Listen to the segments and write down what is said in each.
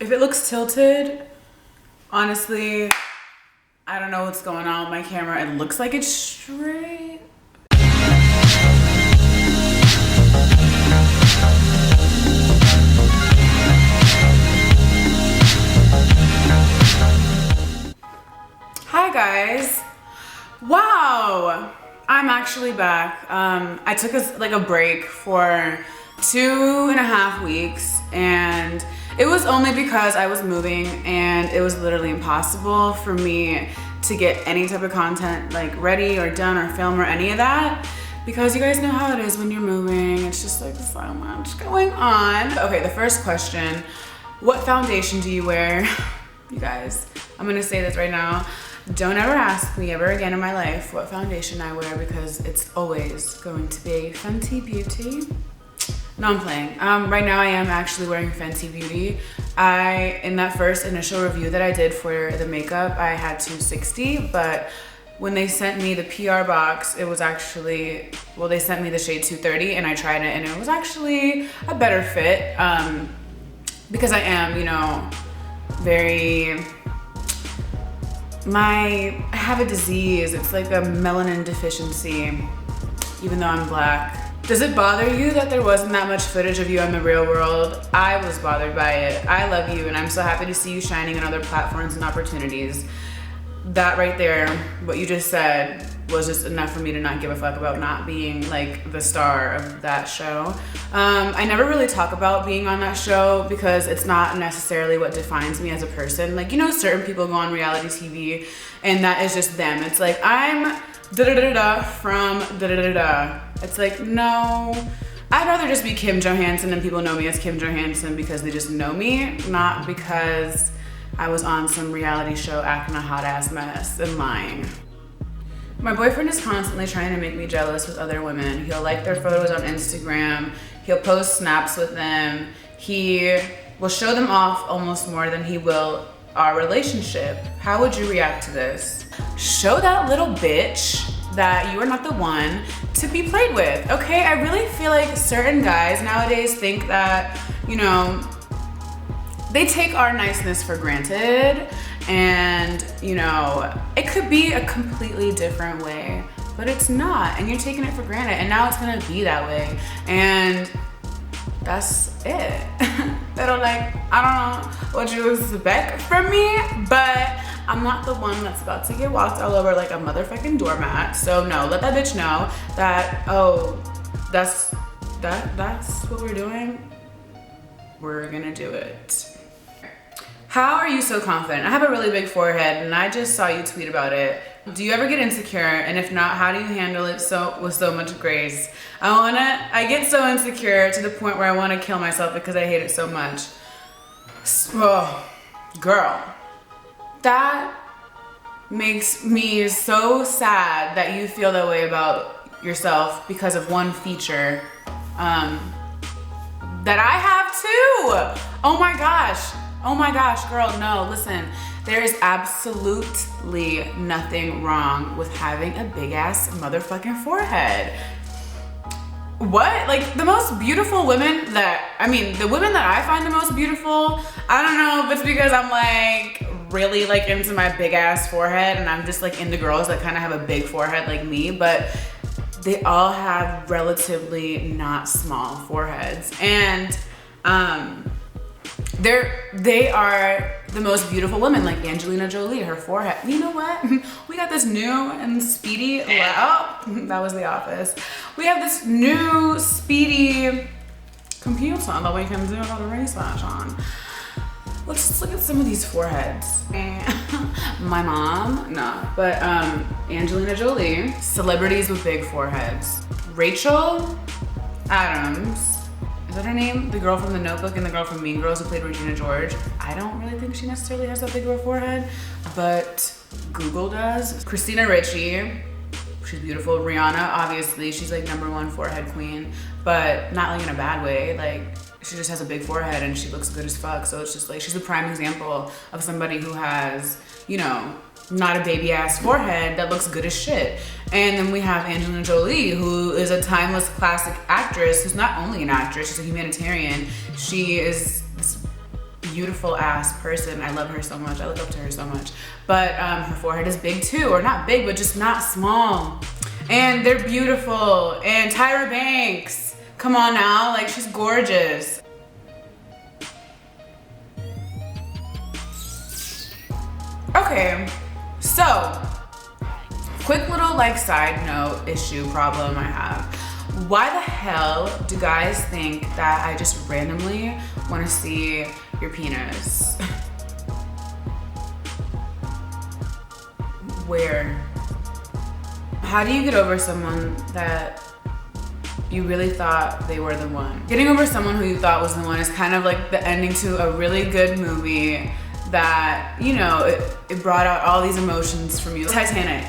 If it looks tilted, honestly, I don't know what's going on with my camera. It looks like it's straight. Hi guys. Wow, I'm actually back. I took a break for 2.5 weeks, and it was only because I was moving and it was literally impossible for me to get any type of content like ready or done or film or any of that, because you guys know how it is when you're moving. It's just like so much going on. Okay, the first question, what foundation do you wear? You guys, I'm gonna say this right now. Don't ever ask me ever again in my life what foundation I wear, because it's always going to be Fenty Beauty. No, I'm playing. Right now I am actually wearing Fenty Beauty. In that first initial review that I did for the makeup, I had 260, but when they sent me the PR box, it was actually, well, they sent me the shade 230 and I tried it and it was actually a better fit, because I am, you know, I have a disease. It's like a melanin deficiency, even though I'm black. Does it bother you that there wasn't that much footage of you in the real world? I was bothered by it. I love you and I'm so happy to see you shining in other platforms and opportunities. That right there, what you just said, was just enough for me to not give a fuck about not being like the star of that show. I never really talk about being on that show because it's not necessarily what defines me as a person. Like, you know, certain people go on reality TV and that is just them. It's like, I'm da-da-da-da from da-da-da-da. It's like, no, I'd rather just be Kim Johansson and people know me as Kim Johansson because they just know me, not because I was on some reality show acting a hot ass mess and lying. My boyfriend is constantly trying to make me jealous with other women. He'll like their photos on Instagram. He'll post snaps with them. He will show them off almost more than he will our relationship. How would you react to this? Show that little bitch that you are not the one to be played with, okay? I really feel like certain guys nowadays think that, you know, they take our niceness for granted, and you know, it could be a completely different way, but it's not, and you're taking it for granted, and now it's gonna be that way, and that's it. They don't like, I don't know what you expect from me, but I'm not the one that's about to get walked all over like a motherfucking doormat. So no, let that bitch know that, oh, that's what we're doing. We're gonna do it. How are you so confident? I have a really big forehead and I just saw you tweet about it. Do you ever get insecure? And if not, how do you handle it with so much grace? I get so insecure to the point where I wanna kill myself because I hate it so much. Oh, girl, that makes me so sad that you feel that way about yourself because of one feature that I have too. Oh my gosh, girl, no, listen. There is absolutely nothing wrong with having a big ass motherfucking forehead. What? Like the most beautiful women the women that I find the most beautiful, I don't know if it's because I'm like really like into my big ass forehead and I'm just like into girls that kind of have a big forehead like me, but they all have relatively not small foreheads, and they are the most beautiful women, like Angelina Jolie, her forehead. You know what? We got this new and speedy, oh, that was The Office. We have this new speedy computer that we can do all the research on. Let's just look at some of these foreheads. My mom, no, but Angelina Jolie, celebrities with big foreheads. Rachel Adams, is that her name? The girl from The Notebook and the girl from Mean Girls who played Regina George. I don't really think she necessarily has that big of a forehead, but Google does. Christina Ricci, she's beautiful. Rihanna, obviously, she's like #1 forehead queen, but not like in a bad way. Like, she just has a big forehead and she looks good as fuck. So it's just like, she's a prime example of somebody who has, you know, not a baby ass forehead that looks good as shit. And then we have Angelina Jolie, who is a timeless classic actress, who's not only an actress, she's a humanitarian. She is this beautiful ass person. I love her so much. I look up to her so much. But her forehead is big too, or not big, but just not small. And they're beautiful. And Tyra Banks, come on now, like she's gorgeous. Okay, so quick little like side note issue problem I have. Why the hell do guys think that I just randomly want to see your penis? Where? How do you get over someone that you really thought they were the one? Getting over someone who you thought was the one is kind of like the ending to a really good movie that, you know, it brought out all these emotions from you. Titanic.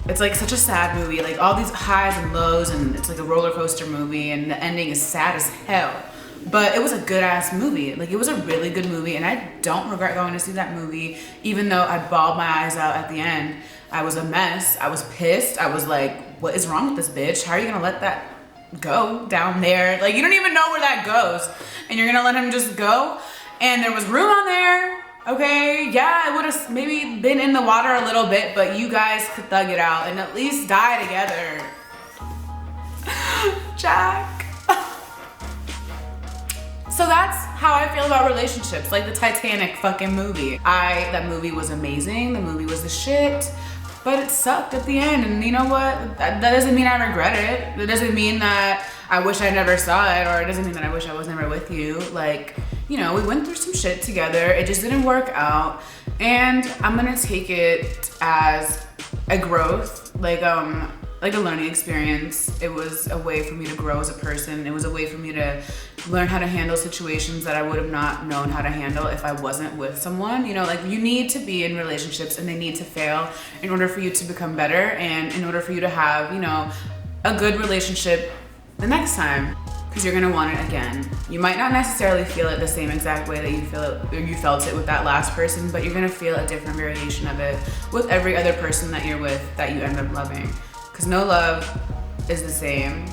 It's like such a sad movie, like all these highs and lows, and it's like a roller coaster movie, and the ending is sad as hell. But it was a good ass movie. Like it was a really good movie, and I don't regret going to see that movie, even though I bawled my eyes out at the end. I was a mess. I was pissed. I was like, what is wrong with this bitch? How are you gonna let that go down there? Like you don't even know where that goes, and you're gonna let him just go? And there was room on there. Okay, yeah, I would have maybe been in the water a little bit, but you guys could thug it out and at least die together. Jack. So that's how I feel about relationships, like the Titanic fucking movie. That movie was amazing, the movie was the shit, but it sucked at the end, and you know what? That doesn't mean I regret it. That doesn't mean that I wish I never saw it, or it doesn't mean that I wish I was never with you. Like, you know, we went through some shit together, it just didn't work out, and I'm gonna take it as a growth, like a learning experience. It was a way for me to grow as a person. It was a way for me to learn how to handle situations that I would have not known how to handle if I wasn't with someone. You know, like you need to be in relationships and they need to fail in order for you to become better, and in order for you to have, you know, a good relationship the next time, because you're gonna want it again. You might not necessarily feel it the same exact way that you feel it, or you felt it with that last person, but you're gonna feel a different variation of it with every other person that you're with that you end up loving. Because no love is the same.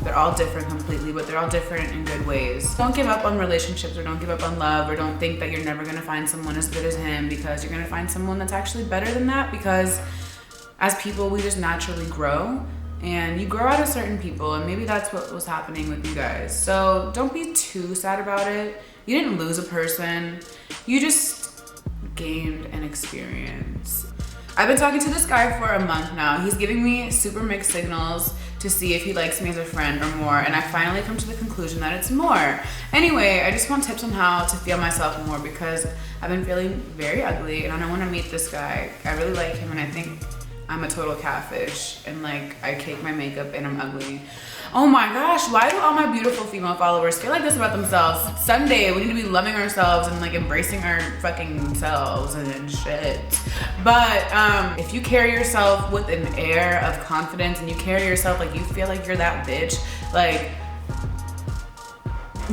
They're all different completely, but they're all different in good ways. Don't give up on relationships, or don't give up on love, or don't think that you're never gonna find someone as good as him, because you're gonna find someone that's actually better than that, because as people, we just naturally grow. And you grow out of certain people, and maybe that's what was happening with you guys. So don't be too sad about it. You didn't lose a person, you just gained an experience. I've been talking to this guy for a month now. He's giving me super mixed signals to see if he likes me as a friend or more, and I finally come to the conclusion that it's more. Anyway, I just want tips on how to feel myself more, because I've been feeling very ugly and I don't want to meet this guy. I really like him, and I think I'm a total catfish, and like I cake my makeup and I'm ugly. Oh my gosh, why do all my beautiful female followers feel like this about themselves? It's Sunday, we need to be loving ourselves and like embracing our fucking selves and shit. But if you carry yourself with an air of confidence, and you carry yourself like you feel like you're that bitch, like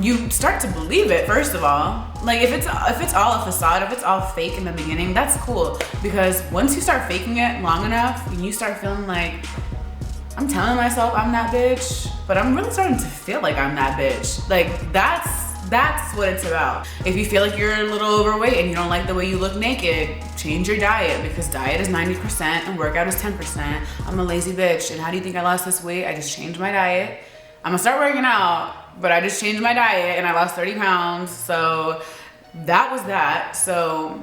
you start to believe it, first of all. Like if it's all a facade, if it's all fake in the beginning, that's cool. Because once you start faking it long enough, and you start feeling like, I'm telling myself I'm that bitch, but I'm really starting to feel like I'm that bitch. Like that's what it's about. If you feel like you're a little overweight and you don't like the way you look naked, change your diet, because diet is 90% and workout is 10%. I'm a lazy bitch, and how do you think I lost this weight? I just changed my diet. I'm gonna start working out, but I just changed my diet and I lost 30 pounds. So that was that. So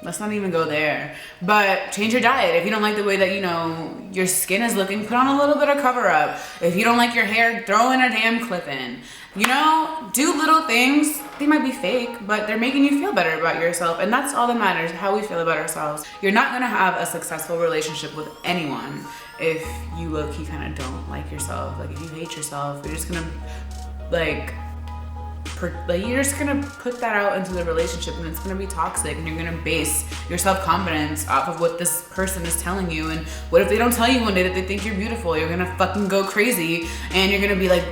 let's not even go there. But change your diet. If you don't like the way that, you know, your skin is looking, put on a little bit of cover up. If you don't like your hair, throw in a damn clip in. You know, do little things. They might be fake, but they're making you feel better about yourself. And that's all that matters, how we feel about ourselves. You're not gonna have a successful relationship with anyone if you low-key kind of don't like yourself. Like if you hate yourself, you're just gonna you're just gonna put that out into the relationship, and it's gonna be toxic, and you're gonna base your self-confidence off of what this person is telling you. And what if they don't tell you one day that they think you're beautiful? You're gonna fucking go crazy, and you're gonna be like,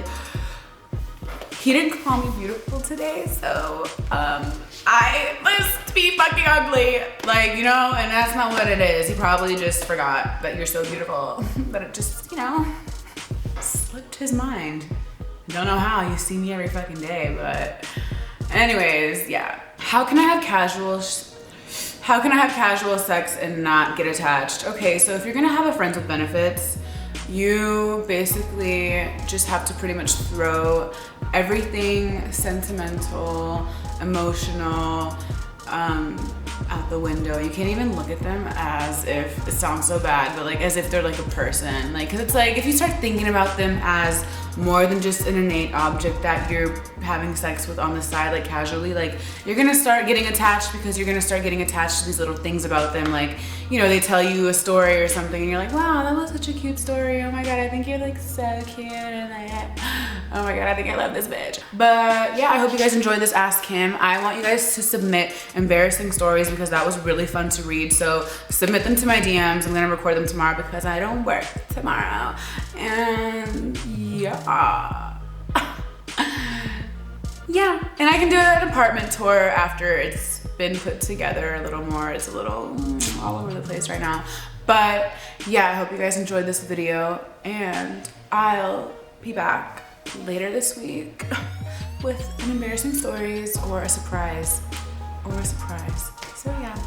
he didn't call me beautiful today, so I must be fucking ugly. Like, you know, and that's not what it is. He probably just forgot that you're so beautiful, that it just, you know, slipped his mind. Don't know how, you see me every fucking day, but Anyways, yeah. How can I have casual sex and not get attached? Okay, so if you're gonna have a friends with benefits, you basically just have to pretty much throw everything sentimental, emotional, out the window. You can't even look at them as if, it sounds so bad, but like as if they're like a person. Like, cause it's like, if you start thinking about them as more than just an innate object that you're having sex with on the side, like casually, like you're gonna start getting attached, because you're gonna start getting attached to these little things about them. Like, you know, they tell you a story or something and you're like, wow, that was such a cute story. Oh my God, I think you're like so cute. And like, oh my God, I think I love this bitch. But yeah, I hope you guys enjoyed this Ask Kim. I want you guys to submit embarrassing stories because that was really fun to read. So submit them to my DMs. I'm gonna record them tomorrow because I don't work tomorrow. And yeah. Yeah, and I can do an apartment tour after it's been put together a little more. It's a little all over the place right now. But yeah, I hope you guys enjoyed this video, and I'll be back later this week with an embarrassing stories or a surprise. So yeah.